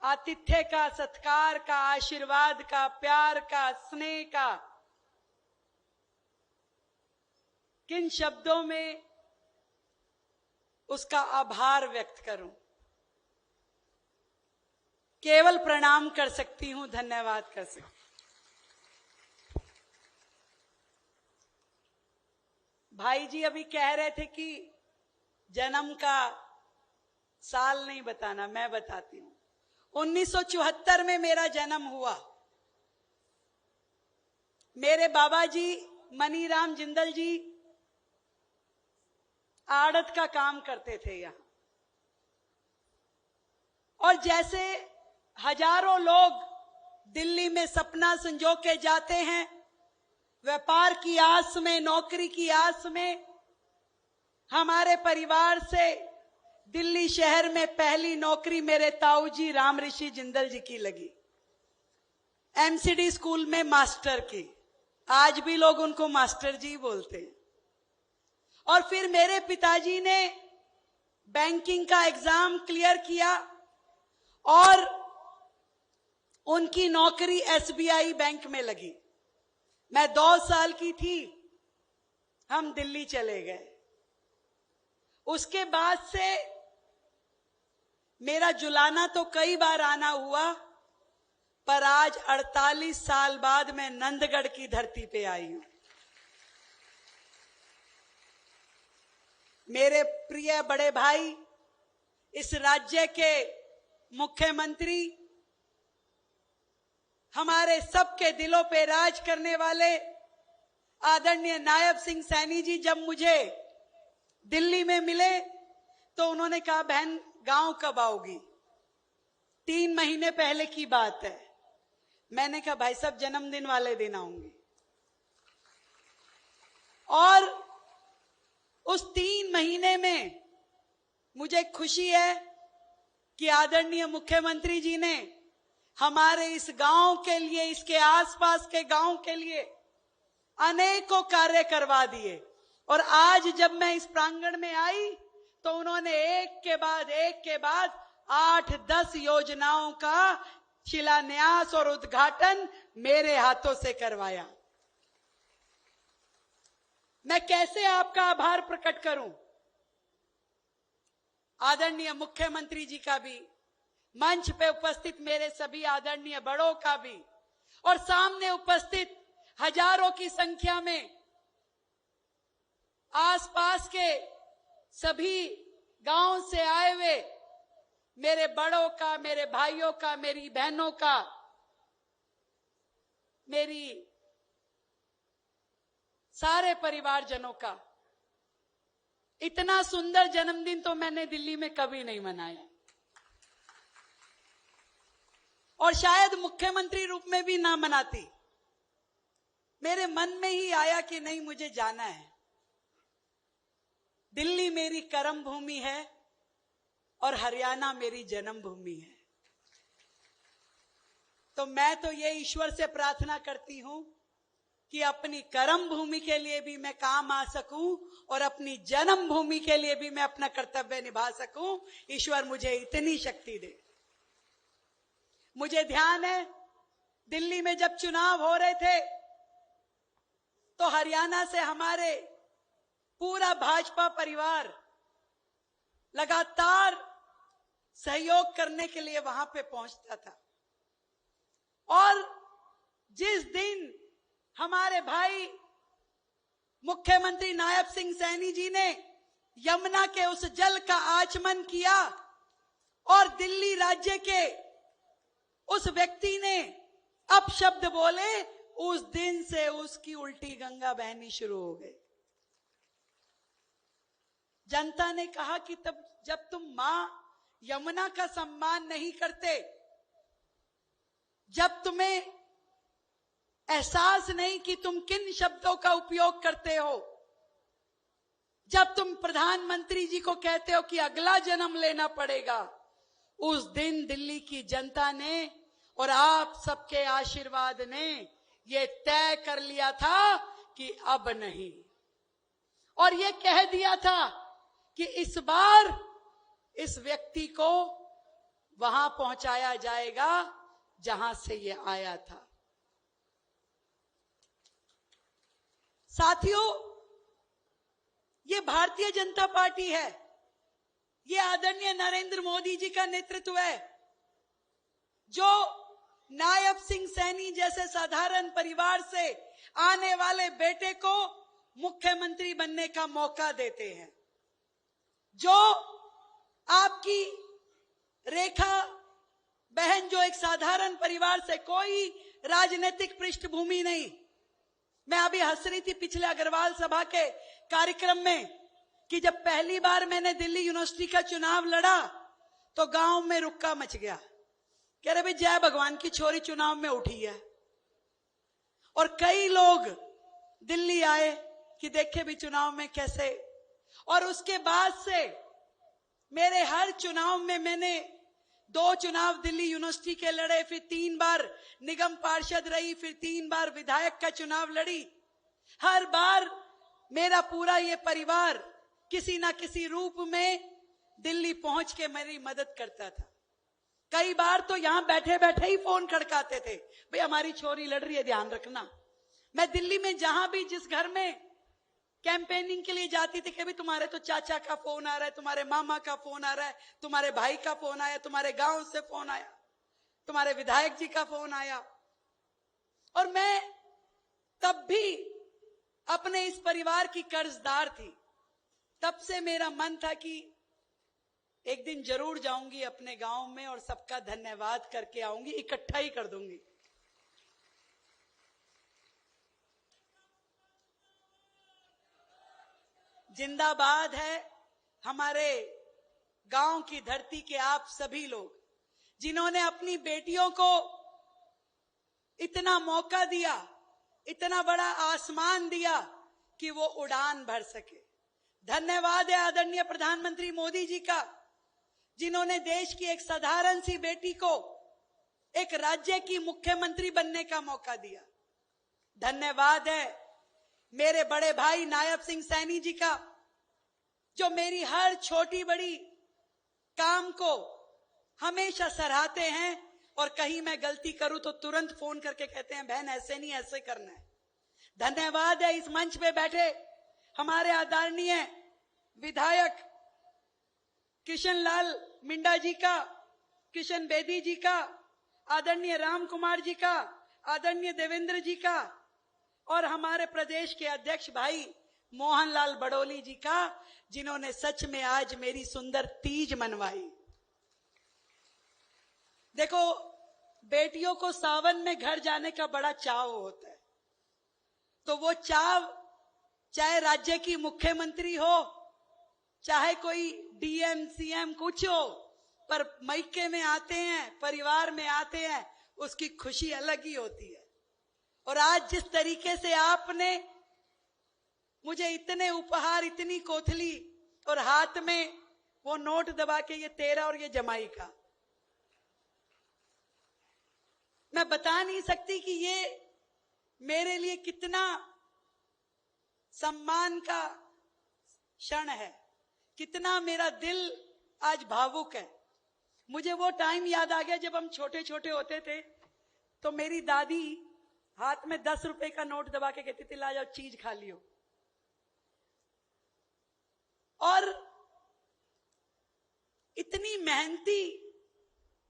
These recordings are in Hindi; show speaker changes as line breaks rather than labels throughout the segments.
आतिथ्य का, सत्कार का, आशीर्वाद का, प्यार का, स्नेह का, किन शब्दों में उसका आभार व्यक्त करूं? केवल प्रणाम कर सकती हूं, धन्यवाद कर सकती हूं। भाई जी अभी कह रहे थे कि जन्म का साल नहीं बताना, मैं बताती हूं। 1974 में मेरा जन्म हुआ। मेरे बाबा जी मनीराम जिंदल जी आड़त का काम करते थे यहां, और जैसे हजारों लोग दिल्ली में सपना संजो के जाते हैं व्यापार की आस में, नौकरी की आस में, हमारे परिवार से दिल्ली शहर में पहली नौकरी मेरे ताऊ जी राम ऋषि जिंदल जी की लगी, एमसीडी स्कूल में मास्टर की। आज भी लोग उनको मास्टर जी बोलते हैं। और फिर मेरे पिताजी ने बैंकिंग का एग्जाम क्लियर किया और उनकी नौकरी एसबीआई बैंक में लगी। मैं 2 साल की थी, हम दिल्ली चले गए। उसके बाद से मेरा जुलाना तो कई बार आना हुआ, पर आज 48 साल बाद मैं नंदगढ़ की धरती पे आई हूं। मेरे प्रिय बड़े भाई, इस राज्य के मुख्यमंत्री, हमारे सबके दिलों पे राज करने वाले आदरणीय नायब सिंह सैनी जी जब मुझे दिल्ली में मिले तो उन्होंने कहा, बहन गांव कब आओगी? 3 महीने पहले की बात है। मैंने कहा, भाई साहब जन्मदिन वाले दिन आऊंगी। और उस 3 महीने में मुझे खुशी है कि आदरणीय मुख्यमंत्री जी ने हमारे इस गांव के लिए, इसके आसपास के गांव के लिए अनेकों कार्य करवा दिए। और आज जब मैं इस प्रांगण में आई तो उन्होंने एक के बाद 8-10 योजनाओं का शिलान्यास और उद्घाटन मेरे हाथों से करवाया। मैं कैसे आपका आभार प्रकट करूं? आदरणीय मुख्यमंत्री जी का भी, मंच पे उपस्थित मेरे सभी आदरणीय बड़ों का भी, और सामने उपस्थित हजारों की संख्या में आसपास के सभी गांव से आए हुए मेरे बड़ों का, मेरे भाइयों का, मेरी बहनों का, मेरी सारे परिवारजनों का। इतना सुंदर जन्मदिन तो मैंने दिल्ली में कभी नहीं मनाया, और शायद मुख्यमंत्री रूप में भी ना मनाती। मेरे मन में ही आया कि नहीं, मुझे जाना है। दिल्ली मेरी कर्म भूमि है और हरियाणा मेरी जन्मभूमि है। तो मैं तो ये ईश्वर से प्रार्थना करती हूं कि अपनी कर्म भूमि के लिए भी मैं काम आ सकूं और अपनी जन्मभूमि के लिए भी मैं अपना कर्तव्य निभा सकूं। ईश्वर मुझे इतनी शक्ति दे। मुझे ध्यान है, दिल्ली में जब चुनाव हो रहे थे तो हरियाणा से हमारे पूरा भाजपा परिवार लगातार सहयोग करने के लिए वहां पे पहुंचता था। और जिस दिन हमारे भाई मुख्यमंत्री नायब सिंह सैनी जी ने यमुना के उस जल का आचमन किया और दिल्ली राज्य के उस व्यक्ति ने अपशब्द बोले, उस दिन से उसकी उल्टी गंगा बहनी शुरू हो गई। जनता ने कहा कि तब जब तुम मां यमुना का सम्मान नहीं करते, जब तुम्हें एहसास नहीं कि तुम किन शब्दों का उपयोग करते हो, जब तुम प्रधानमंत्री जी को कहते हो कि अगला जन्म लेना पड़ेगा, उस दिन दिल्ली की जनता ने और आप सबके आशीर्वाद ने ये तय कर लिया था कि अब नहीं, और ये कह दिया था कि इस बार इस व्यक्ति को वहां पहुंचाया जाएगा जहां से ये आया था। साथियों, ये भारतीय जनता पार्टी है, ये आदरणीय नरेंद्र मोदी जी का नेतृत्व है, जो नायब सिंह सैनी जैसे साधारण परिवार से आने वाले बेटे को मुख्यमंत्री बनने का मौका देते हैं, जो आपकी रेखा बहन, जो एक साधारण परिवार से, कोई राजनीतिक पृष्ठभूमि नहीं। मैं अभी हंस रही थी पिछले अग्रवाल सभा के कार्यक्रम में कि जब पहली बार मैंने दिल्ली यूनिवर्सिटी का चुनाव लड़ा तो गांव में रुक्का मच गया। कह रहे भाई जय भगवान की छोरी चुनाव में उठी है। और कई लोग दिल्ली आए कि देखे भी चुनाव में कैसे। और उसके बाद से मेरे हर चुनाव में, मैंने 2 चुनाव दिल्ली यूनिवर्सिटी के लड़े, फिर 3 बार निगम पार्षद रही, फिर 3 बार विधायक का चुनाव लड़ी। हर बार मेरा पूरा ये परिवार किसी ना किसी रूप में दिल्ली पहुंच के मेरी मदद करता था। कई बार तो यहां बैठे बैठे ही फोन खड़काते थे, भाई हमारी छोरी लड़ रही है, ध्यान रखना। मैं दिल्ली में जहां भी जिस घर में कैंपेनिंग के लिए जाती थी कि भाई तुम्हारे तो चाचा का फोन आ रहा है, तुम्हारे मामा का फोन आ रहा है, तुम्हारे भाई का फोन आया, तुम्हारे गांव से फोन आया, तुम्हारे विधायक जी का फोन आया। और मैं तब भी अपने इस परिवार की कर्जदार थी। तब से मेरा मन था कि एक दिन जरूर जाऊंगी अपने गांव में और सबका धन्यवाद करके आऊंगी, इकट्ठा ही कर दूंगी। जिंदाबाद है हमारे गांव की धरती के आप सभी लोग, जिन्होंने अपनी बेटियों को इतना मौका दिया, इतना बड़ा आसमान दिया कि वो उड़ान भर सके। धन्यवाद है आदरणीय प्रधानमंत्री मोदी जी का, जिन्होंने देश की एक साधारण सी बेटी को एक राज्य की मुख्यमंत्री बनने का मौका दिया। धन्यवाद है मेरे बड़े भाई नायब सिंह सैनी जी का, जो मेरी हर छोटी बड़ी काम को हमेशा सराहते हैं और कहीं मैं गलती करूं तो तुरंत फोन करके कहते हैं बहन ऐसे नहीं, ऐसे करना है। धन्यवाद है इस मंच पे बैठे हमारे आदरणीय विधायक किशन लाल मिंडा जी का, किशन बेदी जी का, आदरणीय राम कुमार जी का, आदरणीय देवेंद्र जी का, और हमारे प्रदेश के अध्यक्ष भाई मोहनलाल बड़ोली जी का, जिन्होंने सच में आज मेरी सुंदर तीज मनवाई। देखो, बेटियों को सावन में घर जाने का बड़ा चाव होता है, तो वो चाव चाहे राज्य की मुख्यमंत्री हो, चाहे कोई डीएम सीएम कुछ हो, पर मायके में आते हैं, परिवार में आते हैं, उसकी खुशी अलग ही होती है। और आज जिस तरीके से आपने मुझे इतने उपहार, इतनी कोथली और हाथ में वो नोट दबा के, ये तेरा और ये जमाई का, मैं बता नहीं सकती कि ये मेरे लिए कितना सम्मान का क्षण है, कितना मेरा दिल आज भावुक है। मुझे वो टाइम याद आ गया जब हम छोटे छोटे होते थे, तो मेरी दादी हाथ में 10 रुपए का नोट दबा के कहती थी ला जाओ चीज खा लियो। और इतनी मेहनती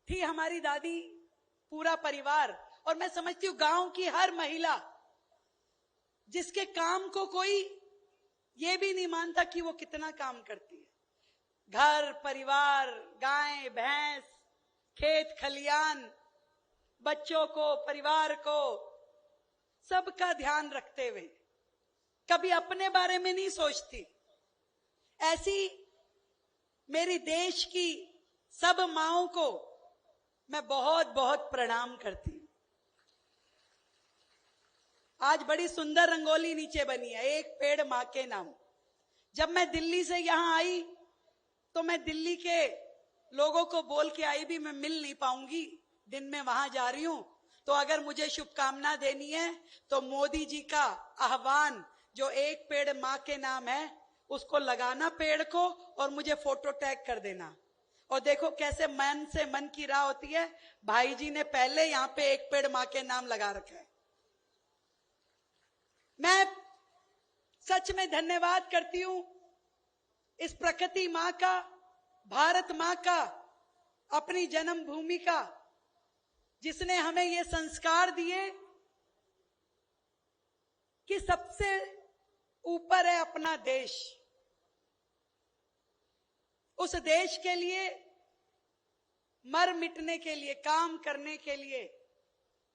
थी हमारी दादी, पूरा परिवार। और मैं समझती हूँ गांव की हर महिला, जिसके काम को कोई ये भी नहीं मानता कि वो कितना काम करती है, घर परिवार, गाय भैंस, खेत खलियान, बच्चों को, परिवार को, सबका ध्यान रखते हुए कभी अपने बारे में नहीं सोचती। ऐसी मेरी देश की सब माओं को मैं बहुत बहुत प्रणाम करती हूं। आज बड़ी सुंदर रंगोली नीचे बनी है, एक पेड़ मां के नाम। जब मैं दिल्ली से यहां आई तो मैं दिल्ली के लोगों को बोल के आई भी मैं मिल नहीं पाऊंगी, दिन में वहां जा रही हूं, तो अगर मुझे शुभकामना देनी है तो मोदी जी का आह्वान जो एक पेड़ मां के नाम है, उसको लगाना पेड़ को और मुझे फोटो टैग कर देना। और देखो कैसे मन से मन की राह होती है। भाई जी ने पहले यहां पे एक पेड़ मां के नाम लगा रखा है। मैं सच में धन्यवाद करती हूं इस प्रकृति मां का, भारत मां का, अपनी जन्मभूमि का, जिसने हमें ये संस्कार दिए कि सबसे ऊपर है अपना देश। उस देश के लिए मर मिटने के लिए, काम करने के लिए,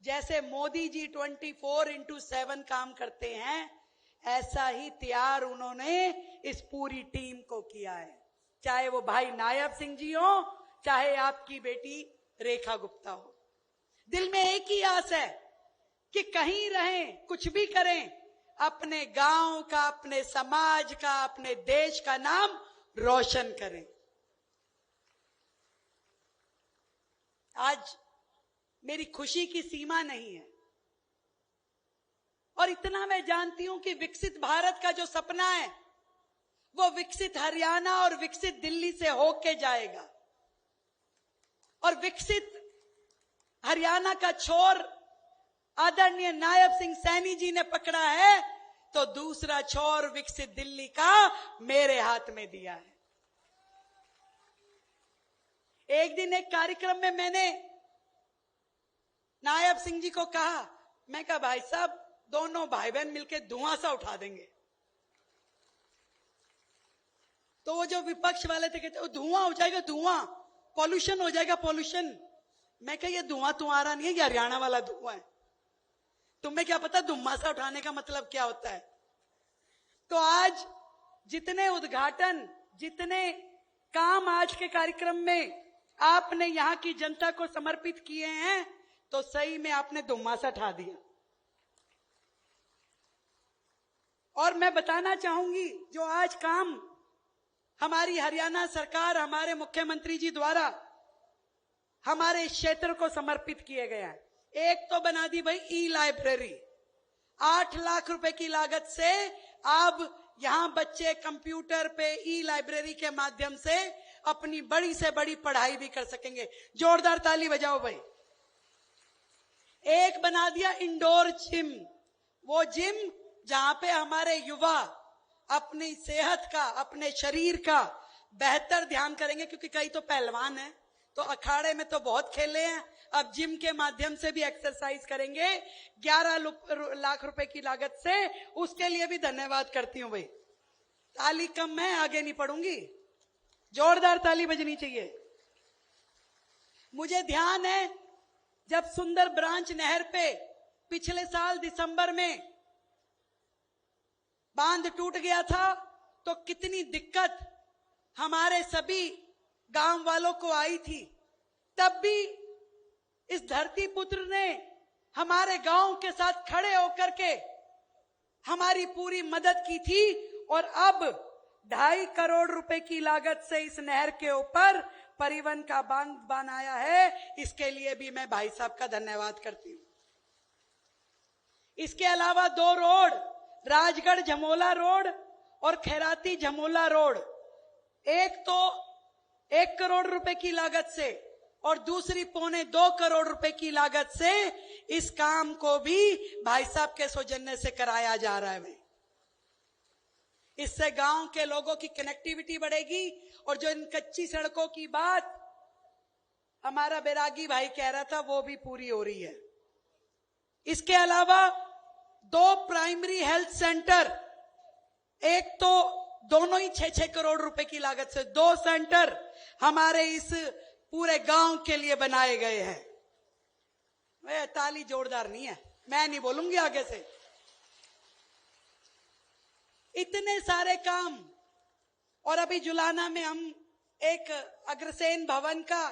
जैसे मोदी जी 24/7 काम करते हैं, ऐसा ही त्याग उन्होंने इस पूरी टीम को किया है। चाहे वो भाई नायब सिंह जी हो, चाहे आपकी बेटी रेखा गुप्ता हो। दिल में एक ही आस है कि कहीं रहें, कुछ भी करें, अपने गांव का, अपने समाज का, अपने देश का नाम रोशन करें। आज मेरी खुशी की सीमा नहीं है और इतना मैं जानती हूं कि विकसित भारत का जो सपना है वो विकसित हरियाणा और विकसित दिल्ली से होके जाएगा। और विकसित हरियाणा का छोर आदरणीय नायब सिंह सैनी जी ने पकड़ा है, तो दूसरा छोर विकसित दिल्ली का मेरे हाथ में दिया है। एक दिन एक कार्यक्रम में मैंने नायब सिंह जी को कहा, मैं कहा भाई साहब दोनों भाई बहन मिलकर धुआं सा उठा देंगे। तो वो जो विपक्ष वाले थे कहते धुआं हो जाएगा, धुआं, पॉल्यूशन हो जाएगा, पॉल्यूशन। मैं कहा ये धुआं तुम्हारा नहीं है, ये हरियाणा वाला धुआं है। तुम्हें क्या पता धुआं सा उठाने का मतलब क्या होता है। तो आज जितने उद्घाटन, जितने काम आज के कार्यक्रम में आपने यहां की जनता को समर्पित किए हैं, तो सही में आपने धुआं सा उठा दिया। और मैं बताना चाहूंगी, जो आज काम हमारी हरियाणा सरकार, हमारे मुख्यमंत्री जी द्वारा हमारे इस क्षेत्र को समर्पित किए गए हैं। एक तो बना दी भाई ई-लाइब्रेरी, 8 लाख रुपए की लागत से अब यहां बच्चे कंप्यूटर पे ई-लाइब्रेरी के माध्यम से अपनी बड़ी से बड़ी पढ़ाई भी कर सकेंगे। जोरदार ताली बजाओ भाई। एक बना दिया इंडोर जिम, वो जिम जहां पे हमारे युवा अपनी सेहत का, अपने शरीर का बेहतर ध्यान करेंगे, क्योंकि कई तो पहलवान हैं, तो अखाड़े में तो बहुत खेले हैं, अब जिम के माध्यम से भी एक्सरसाइज करेंगे 11 लाख रुपए की लागत से। उसके लिए भी धन्यवाद करती हूं भाई। ताली कम है, आगे नहीं पढ़ूंगी, जोरदार ताली बजनी चाहिए। मुझे ध्यान है जब सुंदर ब्रांच नहर पे पिछले साल दिसंबर में बांध टूट गया था, तो कितनी दिक्कत हमारे सभी गांव वालों को आई थी। तब भी इस धरती पुत्र ने हमारे गांव के साथ खड़े होकर के हमारी पूरी मदद की थी। और अब 2.5 करोड़ रुपए की लागत से इस नहर के ऊपर परिवहन का बांध बनाया है। इसके लिए भी मैं भाई साहब का धन्यवाद करती हूं। इसके अलावा 2 रोड, राजगढ़ झमोला रोड और खैराती झमोला रोड, एक तो 1 करोड़ रुपए की लागत से और दूसरी 1.25 करोड़ रुपए की लागत से इस काम को भी भाई साहब के सौजन्य से कराया जा रहा है। इससे गांव के लोगों की कनेक्टिविटी बढ़ेगी। और जो इन कच्ची सड़कों की बात हमारा बैरागी भाई कह रहा था, वो भी पूरी हो रही है। इसके अलावा 2 प्राइमरी हेल्थ सेंटर, एक तो दोनों ही 6-6 करोड़ रुपए की लागत से 2 सेंटर हमारे इस पूरे गांव के लिए बनाए गए हैं। वे ताली जोरदार नहीं है, मैं नहीं बोलूंगी आगे से। इतने सारे काम। और अभी जुलाना में हम एक अग्रसेन भवन का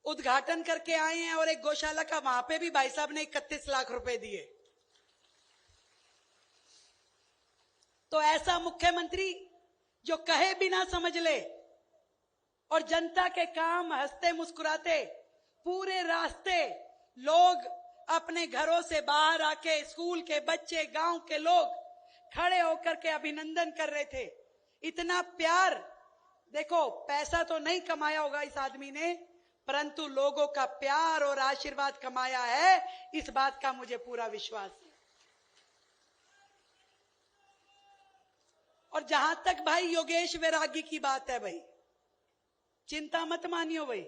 उद्घाटन करके आए हैं और एक गौशाला का, वहां पे भी भाई साहब ने 31 लाख रुपए दिए। तो ऐसा मुख्यमंत्री जो कहे बिना समझ ले और जनता के काम हंसते मुस्कुराते पूरे रास्ते लोग अपने घरों से बाहर आके, स्कूल के बच्चे, गांव के लोग खड़े होकर के अभिनंदन कर रहे थे। इतना प्यार देखो, पैसा तो नहीं कमाया होगा इस आदमी ने, परंतु लोगों का प्यार और आशीर्वाद कमाया है, इस बात का मुझे पूरा विश्वास है। और जहां तक भाई योगेश वैरागी की बात है, भाई चिंता मत मानियो भाई,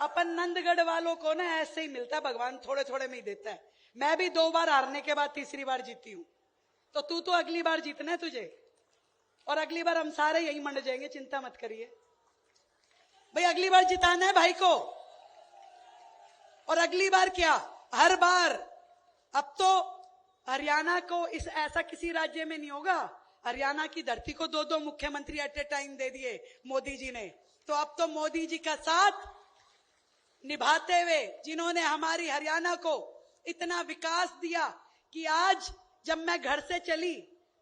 अपन नंदगढ़ वालों को ना ऐसे ही मिलता है, भगवान थोड़े थोड़े में ही देता है। मैं भी 2 बार हारने के बाद तीसरी बार जीती हूं, तो तू तो अगली बार जीतना है तुझे, और अगली बार हम सारे यही मंड जाएंगे, चिंता मत करिए भाई, अगली बार जिताना है भाई को। और अगली बार क्या, हर बार। अब तो हरियाणा को इस ऐसा किसी राज्य में नहीं होगा, हरियाणा की धरती को 2-2 मुख्यमंत्री एट ए टाइम दे दिए मोदी जी ने। तो अब तो मोदी जी का साथ निभाते हुए, जिन्होंने हमारी हरियाणा को इतना विकास दिया कि आज जब मैं घर से चली,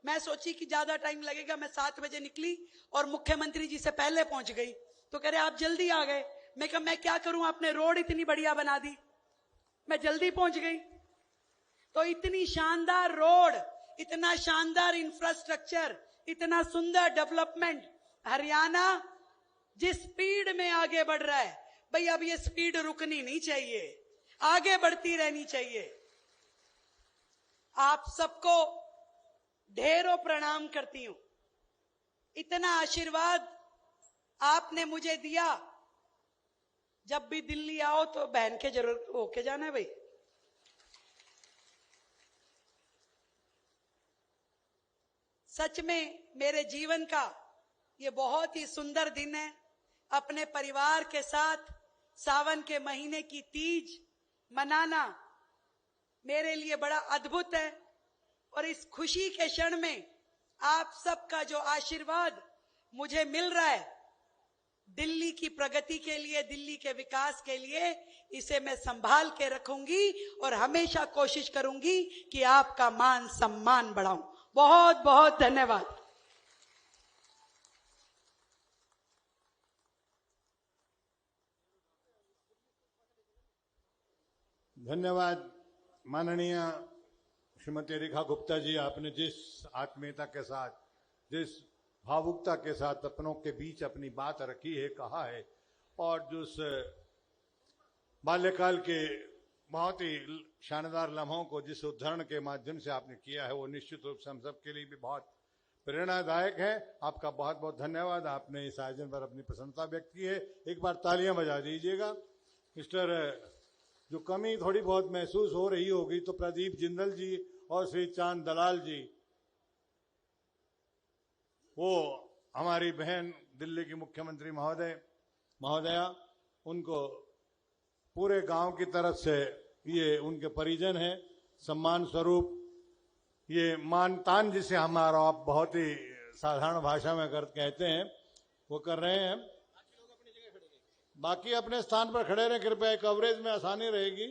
मैं सोची कि ज्यादा टाइम लगेगा, मैं 7 बजे निकली और मुख्यमंत्री जी से पहले पहुंच गई। तो कह रहे आप जल्दी आ गए। मैं कहा मैं क्या करूं, आपने रोड इतनी बढ़िया बना दी, मैं जल्दी पहुंच गई। तो इतनी शानदार रोड, इतना शानदार इंफ्रास्ट्रक्चर, इतना सुंदर डेवलपमेंट, हरियाणा जिस स्पीड में आगे बढ़ रहा है भाई, अब ये स्पीड रुकनी नहीं चाहिए, आगे बढ़ती रहनी चाहिए। आप सबको ढेरों प्रणाम करती हूं, इतना आशीर्वाद आपने मुझे दिया। जब भी दिल्ली आओ तो बहन के जरूर होके जाना है भाई। सच में मेरे जीवन का ये बहुत ही सुंदर दिन है। अपने परिवार के साथ सावन के महीने की तीज मनाना मेरे लिए बड़ा अद्भुत है। और इस खुशी के क्षण में आप सबका जो आशीर्वाद मुझे मिल रहा है, दिल्ली की प्रगति के लिए, दिल्ली के विकास के लिए, इसे मैं संभाल के रखूंगी और हमेशा कोशिश करूंगी कि आपका मान सम्मान बढ़ाऊं। बहुत बहुत धन्यवाद।
धन्यवाद माननीय श्रीमती रेखा गुप्ता जी, आपने जिस आत्मीयता के साथ, जिस भावुकता के साथ अपनों के बीच अपनी बात रखी है, कहा है, और जिस बाल्यकाल के बहुत ही शानदार लम्हों को जिस उदाहरण के माध्यम से आपने किया है, वो निश्चित रूप से हम सब के लिए भी बहुत प्रेरणादायक है। आपका बहुत बहुत धन्यवाद, आपने इस आयोजन पर अपनी प्रसन्नता व्यक्त की है। एक बार तालियां बजा दीजिएगा। मिस्टर जो कमी थोड़ी बहुत महसूस हो रही होगी, तो प्रदीप जिंदल जी और श्री चांद दलाल जी, वो हमारी बहन दिल्ली की मुख्यमंत्री महोदया, उनको पूरे गांव की तरफ से ये उनके परिजन हैं, सम्मान स्वरूप ये मानतान जिसे हमारा आप बहुत ही साधारण भाषा में कहते हैं, वो कर रहे हैं। बाकी अपने स्थान पर खड़े रहे कृपया, कवरेज में आसानी रहेगी।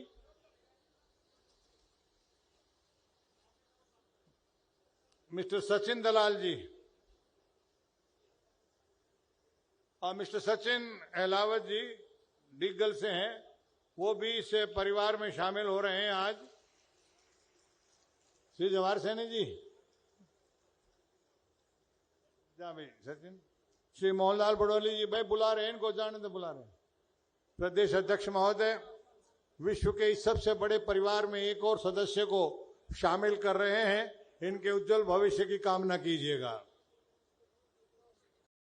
मिस्टर सचिन दलाल जी और मिस्टर सचिन अहलावत जी डिग्गल से हैं, वो भी इस परिवार में शामिल हो रहे हैं आज। श्री जवाहर सैनी जी, जा भाई सचिन। श्री मोहनलाल बड़ोली जी, भाई बुला रहे हैं इनको, जाने तो बुला रहे हैं। प्रदेश अध्यक्ष महोदय, विश्व के इस सबसे बड़े परिवार में एक और सदस्य को शामिल कर रहे हैं, इनके उज्जवल भविष्य की कामना कीजिएगा।